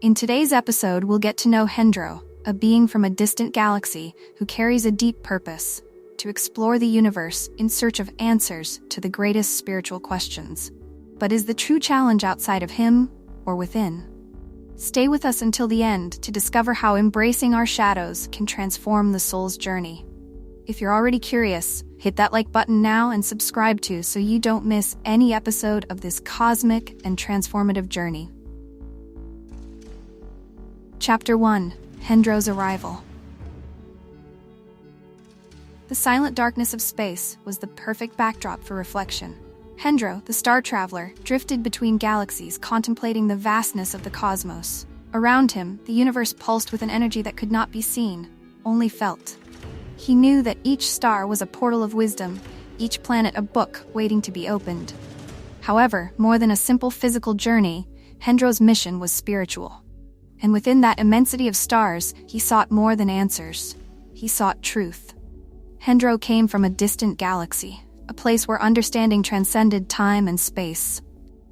In today's episode, we'll get to know Hendro, a being from a distant galaxy who carries a deep purpose: to explore the universe in search of answers to the greatest spiritual questions. But is the true challenge outside of him or within? Stay with us until the end to discover how embracing our shadows can transform the soul's journey. If you're already curious, hit that like button now and subscribe too so you don't miss any episode of this cosmic and transformative journey. Chapter 1: Hendro's Arrival. The silent darkness of space was the perfect backdrop for reflection. Hendro, the star traveler, drifted between galaxies, contemplating the vastness of the cosmos. Around him, the universe pulsed with an energy that could not be seen, only felt. He knew that each star was a portal of wisdom, each planet a book waiting to be opened. However, more than a simple physical journey, Hendro's mission was spiritual. And within that immensity of stars, he sought more than answers. He sought truth. Hendro came from a distant galaxy, a place where understanding transcended time and space.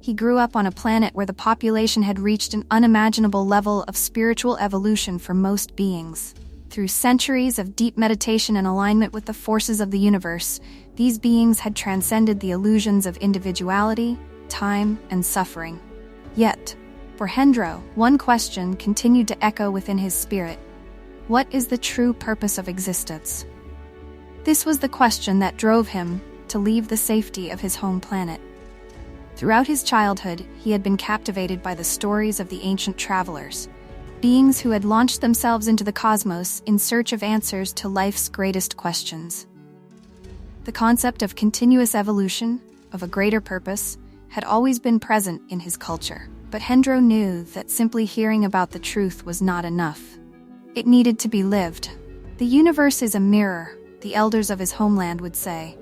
He grew up on a planet where the population had reached an unimaginable level of spiritual evolution for most beings. Through centuries of deep meditation and alignment with the forces of the universe, these beings had transcended the illusions of individuality, time, and suffering. Yet, for Hendro, one question continued to echo within his spirit: what is the true purpose of existence? This was the question that drove him to leave the safety of his home planet. Throughout his childhood, he had been captivated by the stories of the ancient travelers, beings who had launched themselves into the cosmos in search of answers to life's greatest questions. The concept of continuous evolution, of a greater purpose, had always been present in his culture. But Hendro knew that simply hearing about the truth was not enough. It needed to be lived. The universe is a mirror, the elders of his homeland would say.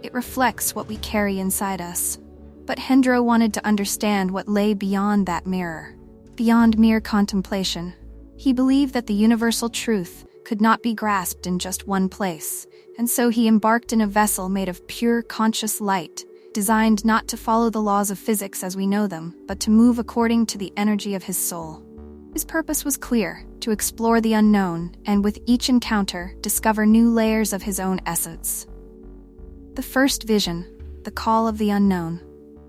It reflects what we carry inside us. But Hendro wanted to understand what lay beyond that mirror, beyond mere contemplation. He believed that the universal truth could not be grasped in just one place, and so he embarked in a vessel made of pure conscious light, designed not to follow the laws of physics as we know them, but to move according to the energy of his soul. His purpose was clear: to explore the unknown, and with each encounter, discover new layers of his own essence. The first vision, the call of the unknown.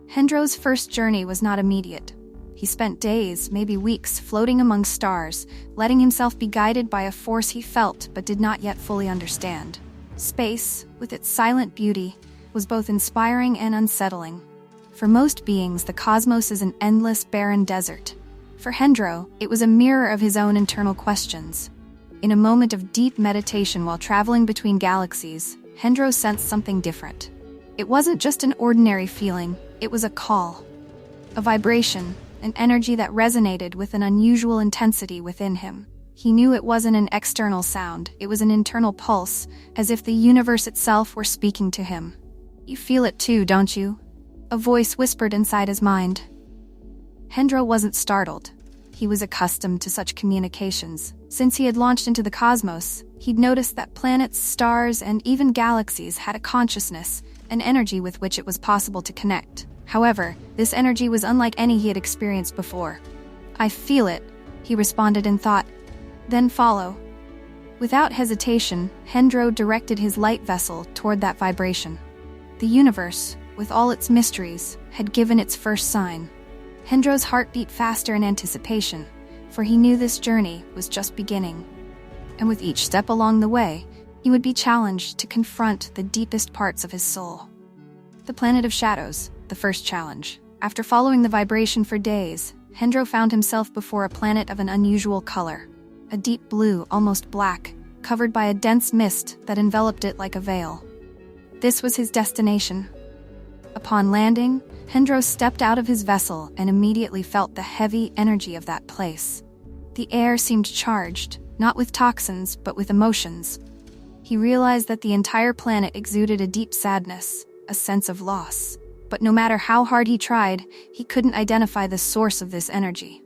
Hendro's first journey was not immediate. He spent days, maybe weeks, floating among stars, letting himself be guided by a force he felt but did not yet fully understand. Space, with its silent beauty, was both inspiring and unsettling. For most beings, the cosmos is an endless, barren desert. For Hendro, it was a mirror of his own internal questions. In a moment of deep meditation while traveling between galaxies, Hendro sensed something different. It wasn't just an ordinary feeling, it was a call. A vibration, an energy that resonated with an unusual intensity within him. He knew it wasn't an external sound, it was an internal pulse, as if the universe itself were speaking to him. "You feel it too, don't you?" a voice whispered inside his mind. Hendro wasn't startled. He was accustomed to such communications. Since he had launched into the cosmos, he'd noticed that planets, stars, and even galaxies had a consciousness, an energy with which it was possible to connect. However, this energy was unlike any he had experienced before. "I feel it," he responded in thought. "Then follow." Without hesitation, Hendro directed his light vessel toward that vibration. The universe, with all its mysteries, had given its first sign. Hendro's heart beat faster in anticipation, for he knew this journey was just beginning. And with each step along the way, he would be challenged to confront the deepest parts of his soul. The planet of shadows, the first challenge. After following the vibration for days, Hendro found himself before a planet of an unusual color. A deep blue, almost black, covered by a dense mist that enveloped it like a veil. This was his destination. Upon landing, Hendro stepped out of his vessel and immediately felt the heavy energy of that place. The air seemed charged, not with toxins, but with emotions. He realized that the entire planet exuded a deep sadness, a sense of loss. But no matter how hard he tried, he couldn't identify the source of this energy.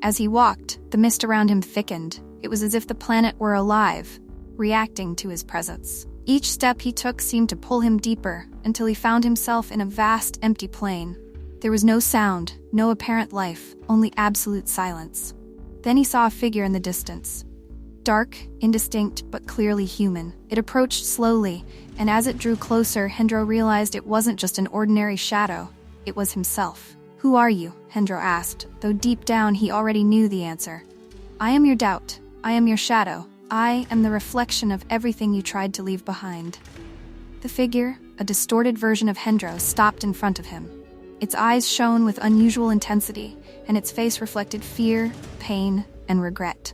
As he walked, the mist around him thickened. It was as if the planet were alive, reacting to his presence. Each step he took seemed to pull him deeper, until he found himself in a vast, empty plain. There was no sound, no apparent life, only absolute silence. Then he saw a figure in the distance. Dark, indistinct, but clearly human. It approached slowly, and as it drew closer, Hendro realized it wasn't just an ordinary shadow. It was himself. "Who are you?" Hendro asked, though deep down he already knew the answer. "I am your doubt. I am your shadow. I am the reflection of everything you tried to leave behind." The figure, a distorted version of Hendro, stopped in front of him. Its eyes shone with unusual intensity, and its face reflected fear, pain, and regret.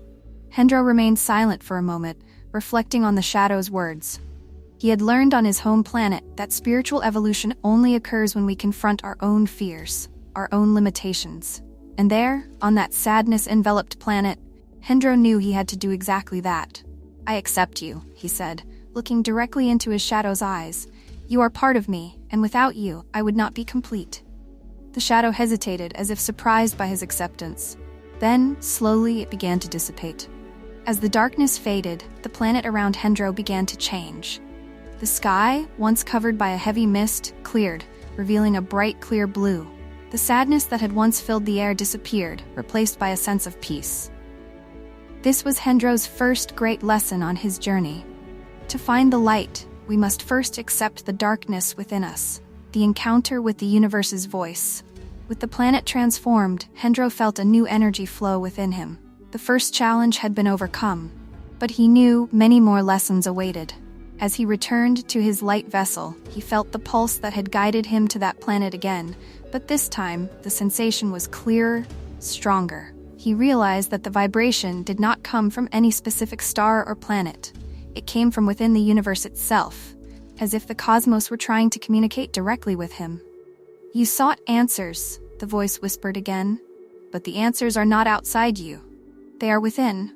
Hendro remained silent for a moment, reflecting on the shadow's words. He had learned on his home planet that spiritual evolution only occurs when we confront our own fears, our own limitations. And there, on that sadness-enveloped planet, Hendro knew he had to do exactly that. "I accept you," he said, looking directly into his shadow's eyes. "You are part of me, and without you, I would not be complete." The shadow hesitated, as if surprised by his acceptance. Then, slowly, it began to dissipate. As the darkness faded, the planet around Hendro began to change. The sky, once covered by a heavy mist, cleared, revealing a bright, clear blue. The sadness that had once filled the air disappeared, replaced by a sense of peace. This was Hendro's first great lesson on his journey. To find the light, we must first accept the darkness within us, the encounter with the universe's voice. With the planet transformed, Hendro felt a new energy flow within him. The first challenge had been overcome, but he knew many more lessons awaited. As he returned to his light vessel, he felt the pulse that had guided him to that planet again, but this time, the sensation was clearer, stronger. He realized that the vibration did not come from any specific star or planet. It came from within the universe itself, as if the cosmos were trying to communicate directly with him. "You sought answers," the voice whispered again, "but the answers are not outside you. They are within.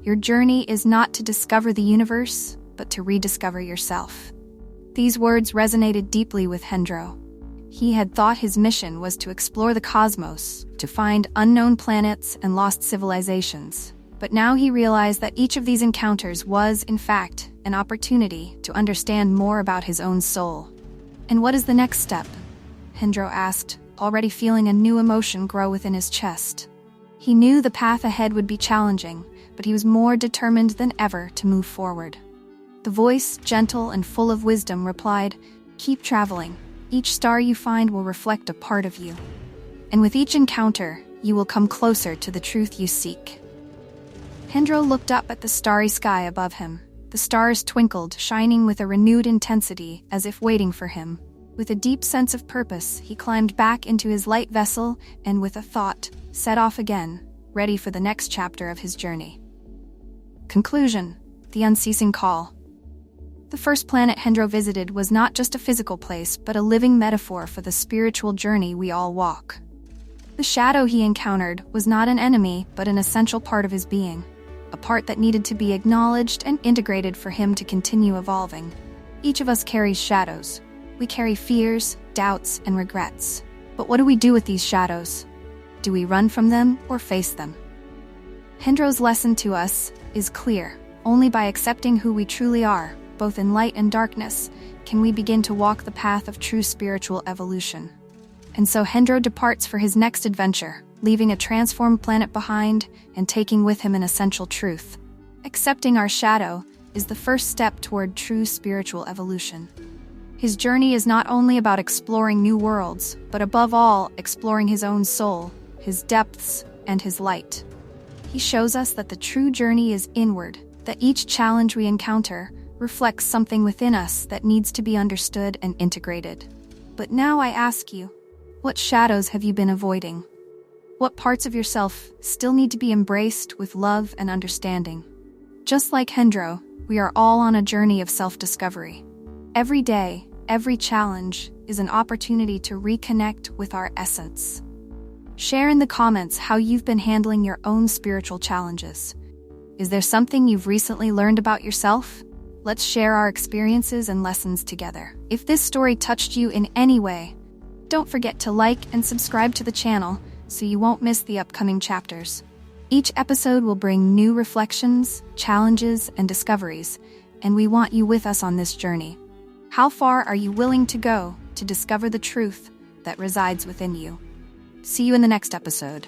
Your journey is not to discover the universe, but to rediscover yourself." These words resonated deeply with Hendro. He had thought his mission was to explore the cosmos, to find unknown planets and lost civilizations. But now he realized that each of these encounters was, in fact, an opportunity to understand more about his own soul. "And what is the next step?" Hendro asked, already feeling a new emotion grow within his chest. He knew the path ahead would be challenging, but he was more determined than ever to move forward. The voice, gentle and full of wisdom, replied, "Keep traveling. Each star you find will reflect a part of you. And with each encounter, you will come closer to the truth you seek." Hendro looked up at the starry sky above him. The stars twinkled, shining with a renewed intensity, as if waiting for him. With a deep sense of purpose, he climbed back into his light vessel and, with a thought, set off again, ready for the next chapter of his journey. Conclusion: the unceasing call. The first planet Hendro visited was not just a physical place, but a living metaphor for the spiritual journey we all walk. The shadow he encountered was not an enemy, but an essential part of his being, a part that needed to be acknowledged and integrated for him to continue evolving. Each of us carries shadows. We carry fears, doubts, and regrets. But what do we do with these shadows? Do we run from them or face them? Hendro's lesson to us is clear. Only by accepting who we truly are, both in light and darkness, can we begin to walk the path of true spiritual evolution. And so Hendro departs for his next adventure, leaving a transformed planet behind and taking with him an essential truth. Accepting our shadow is the first step toward true spiritual evolution. His journey is not only about exploring new worlds, but above all, exploring his own soul, his depths, and his light. He shows us that the true journey is inward, that each challenge we encounter reflects something within us that needs to be understood and integrated. But now I ask you, what shadows have you been avoiding? What parts of yourself still need to be embraced with love and understanding? Just like Hendro, we are all on a journey of self-discovery. Every day, every challenge is an opportunity to reconnect with our essence. Share in the comments how you've been handling your own spiritual challenges. Is there something you've recently learned about yourself? Let's share our experiences and lessons together. If this story touched you in any way, don't forget to like and subscribe to the channel so you won't miss the upcoming chapters. Each episode will bring new reflections, challenges, and discoveries, and we want you with us on this journey. How far are you willing to go to discover the truth that resides within you? See you in the next episode.